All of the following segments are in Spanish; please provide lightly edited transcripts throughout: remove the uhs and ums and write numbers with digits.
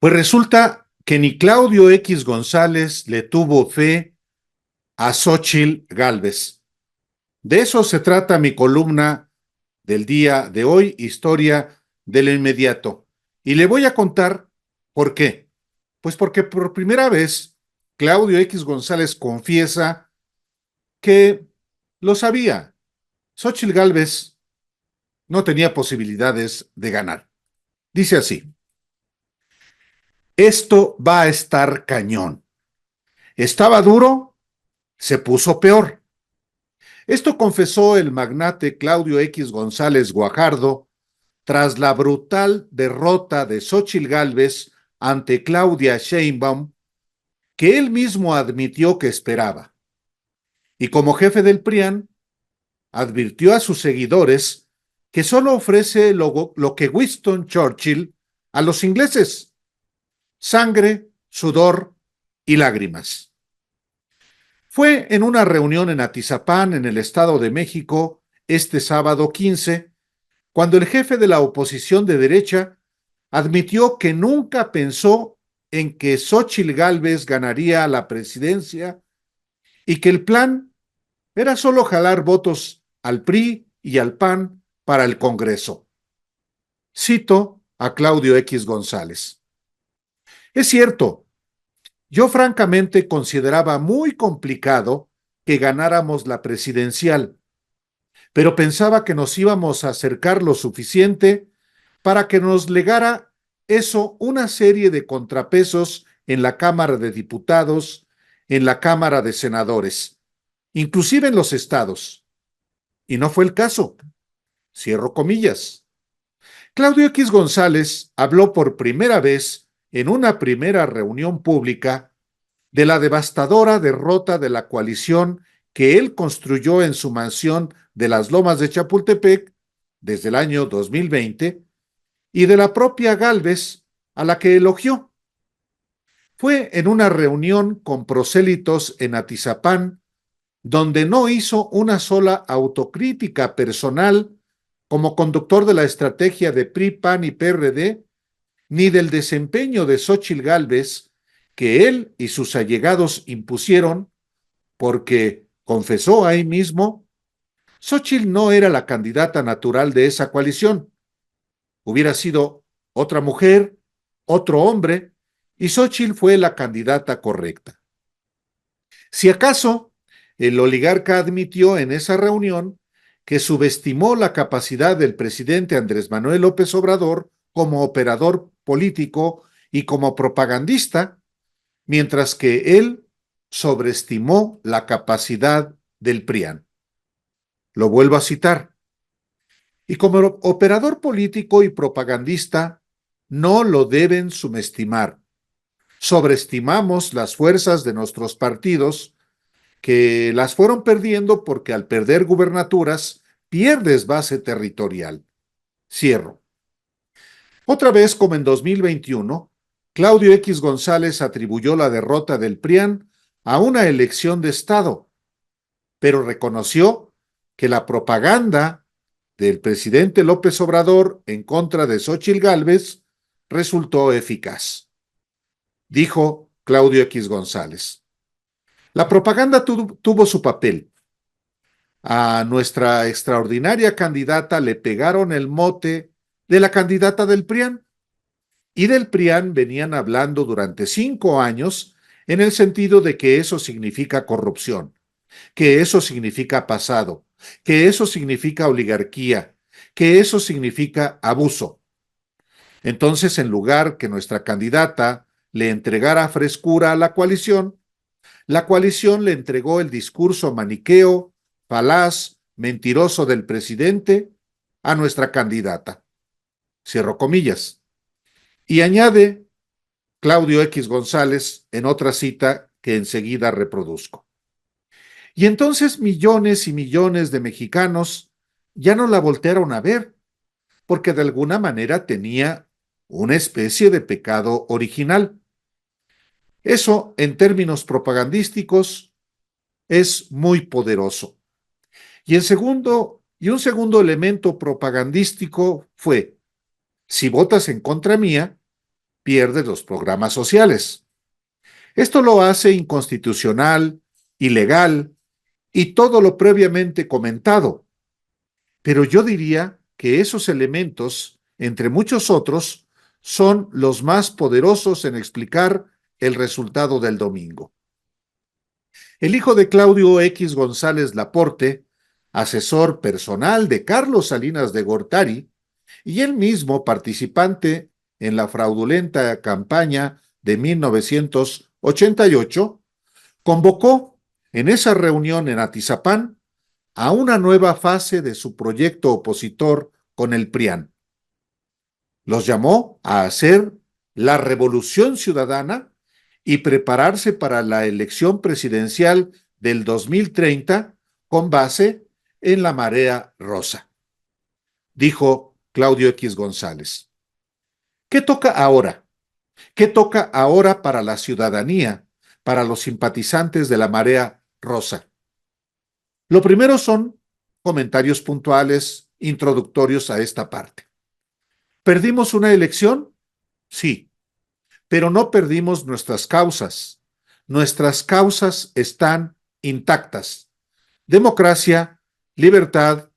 Pues resulta que ni Claudio X González le tuvo fe a Xóchitl Gálvez. De eso se trata mi columna del día de hoy, Historia de lo Inmediato. Y le voy a contar por qué. Pues porque por primera vez Claudio X González confiesa que lo sabía. Xóchitl Gálvez no tenía posibilidades de ganar. Dice así: esto va a estar cañón. Estaba duro, se puso peor. Esto confesó el magnate Claudio X González Guajardo tras la brutal derrota de Xóchitl Gálvez ante Claudia Sheinbaum, que él mismo admitió que esperaba. Y como jefe del PRIAN, advirtió a sus seguidores que solo ofrece lo que Winston Churchill a los ingleses: sangre, sudor y lágrimas. Fue en una reunión en Atizapán, en el Estado de México, este sábado 15, cuando el jefe de la oposición de derecha admitió que nunca pensó en que Xóchitl Gálvez ganaría la presidencia y que el plan era solo jalar votos al PRI y al PAN para el Congreso. Cito a Claudio X González. Es cierto, yo francamente consideraba muy complicado que ganáramos la presidencial, pero pensaba que nos íbamos a acercar lo suficiente para que nos legara eso una serie de contrapesos en la Cámara de Diputados, en la Cámara de Senadores, inclusive en los estados. Y no fue el caso. Cierro comillas. Claudio X González habló por primera vez en una primera reunión pública de la devastadora derrota de la coalición que él construyó en su mansión de las Lomas de Chapultepec desde el año 2020 y de la propia Gálvez, a la que elogió. Fue en una reunión con prosélitos en Atizapán, donde no hizo una sola autocrítica personal como conductor de la estrategia de PRI, PAN y PRD, ni del desempeño de Xóchitl Gálvez, que él y sus allegados impusieron, porque, confesó ahí mismo, Xóchitl no era la candidata natural de esa coalición. Hubiera sido otra mujer, otro hombre, y Xóchitl fue la candidata correcta. Si acaso, el oligarca admitió en esa reunión que subestimó la capacidad del presidente Andrés Manuel López Obrador como operador político y como propagandista, mientras que él sobreestimó la capacidad del PRIAN. Lo vuelvo a citar. Y como operador político y propagandista, no lo deben subestimar. Sobreestimamos las fuerzas de nuestros partidos, que las fueron perdiendo porque al perder gubernaturas pierdes base territorial. Cierro. Otra vez, como en 2021, Claudio X González atribuyó la derrota del PRIAN a una elección de Estado, pero reconoció que la propaganda del presidente López Obrador en contra de Xóchitl Gálvez resultó eficaz. Dijo Claudio X González: la propaganda tuvo su papel. A nuestra extraordinaria candidata le pegaron el mote de la candidata del PRIAN, y del PRIAN venían hablando durante 5 años en el sentido de que eso significa corrupción, que eso significa pasado, que eso significa oligarquía, que eso significa abuso. Entonces, en lugar que nuestra candidata le entregara frescura a la coalición le entregó el discurso maniqueo, falaz, mentiroso del presidente a nuestra candidata. Cierro comillas. Y añade Claudio X González en otra cita que enseguida reproduzco. Y entonces millones y millones de mexicanos ya no la voltearon a ver, porque de alguna manera tenía una especie de pecado original. Eso, en términos propagandísticos, es muy poderoso. Y un segundo elemento propagandístico fue: si votas en contra mía, pierde los programas sociales. Esto lo hace inconstitucional, ilegal y todo lo previamente comentado. Pero yo diría que esos elementos, entre muchos otros, son los más poderosos en explicar el resultado del domingo. El hijo de Claudio X González Laporte, asesor personal de Carlos Salinas de Gortari, y él mismo participante en la fraudulenta campaña de 1988, convocó en esa reunión en Atizapán a una nueva fase de su proyecto opositor con el PRIAN. Los llamó a hacer la revolución ciudadana y prepararse para la elección presidencial del 2030 con base en la marea rosa. Dijo Claudio X González. ¿Qué toca ahora? ¿Qué toca ahora para la ciudadanía, para los simpatizantes de la marea rosa? Lo primero son comentarios puntuales introductorios a esta parte. ¿Perdimos una elección? Sí, pero no perdimos nuestras causas. Nuestras causas están intactas. Democracia, libertad,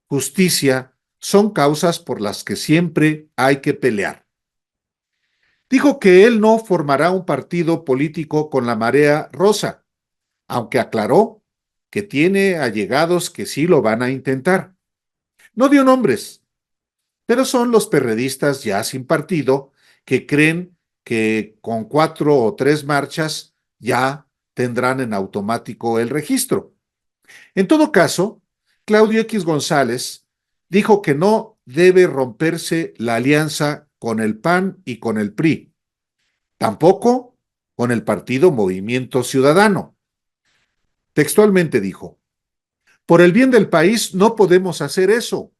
justicia son causas por las que siempre hay que pelear. Dijo que él no formará un partido político con la marea rosa, aunque aclaró que tiene allegados que sí lo van a intentar. No dio nombres, pero son los perredistas ya sin partido que creen que con 4 o 3 marchas ya tendrán en automático el registro. En todo caso, Claudio X González dijo que no debe romperse la alianza con el PAN y con el PRI, tampoco con el partido Movimiento Ciudadano. Textualmente dijo, por el bien del país no podemos hacer eso.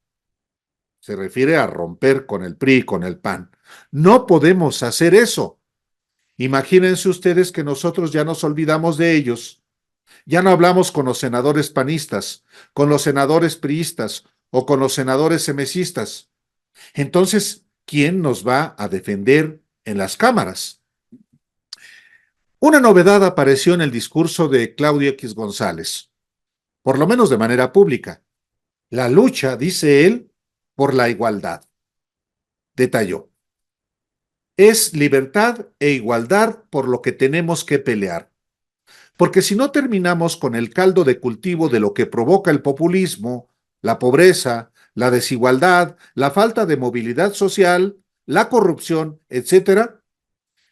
Se refiere a romper con el PRI y con el PAN. No podemos hacer eso. Imagínense ustedes que nosotros ya nos olvidamos de ellos. Ya no hablamos con los senadores panistas, con los senadores priistas o con los senadores semesistas. Entonces, ¿quién nos va a defender en las cámaras? Una novedad apareció en el discurso de Claudio X González, por lo menos de manera pública. La lucha, dice él, por la igualdad. Detalló. Es libertad e igualdad por lo que tenemos que pelear. Porque si no terminamos con el caldo de cultivo de lo que provoca el populismo, la pobreza, la desigualdad, la falta de movilidad social, la corrupción, etcétera,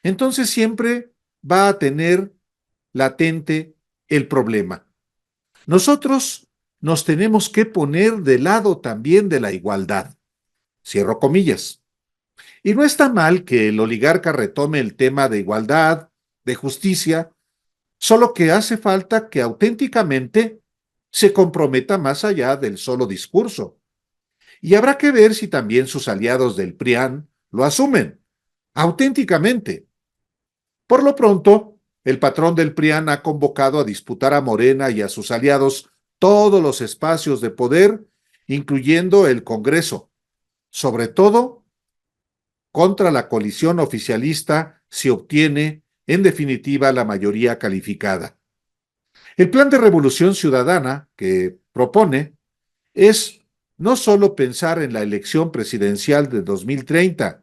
entonces siempre va a tener latente el problema. Nosotros nos tenemos que poner del lado también de la igualdad. Cierro comillas. Y no está mal que el oligarca retome el tema de igualdad, de justicia, solo que hace falta que auténticamente se comprometa más allá del solo discurso. Y habrá que ver si también sus aliados del PRIAN lo asumen, auténticamente. Por lo pronto, el patrón del PRIAN ha convocado a disputar a Morena y a sus aliados todos los espacios de poder, incluyendo el Congreso, sobre todo contra la coalición oficialista si obtiene, en definitiva, la mayoría calificada. El plan de revolución ciudadana que propone es no solo pensar en la elección presidencial de 2030,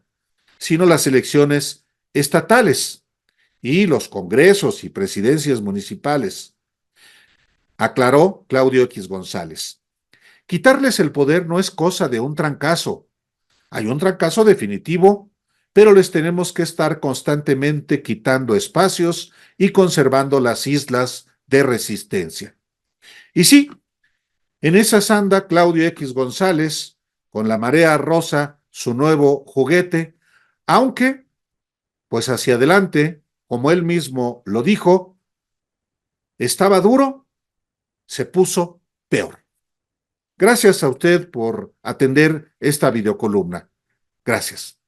sino las elecciones estatales y los congresos y presidencias municipales, aclaró Claudio X González. Quitarles el poder no es cosa de un trancazo. Hay un trancazo definitivo, pero les tenemos que estar constantemente quitando espacios y conservando las islas de resistencia. Y sí, en esa anda Claudio X González, con la marea rosa, su nuevo juguete, aunque, pues hacia adelante, como él mismo lo dijo, estaba duro, se puso peor. Gracias a usted por atender esta videocolumna. Gracias.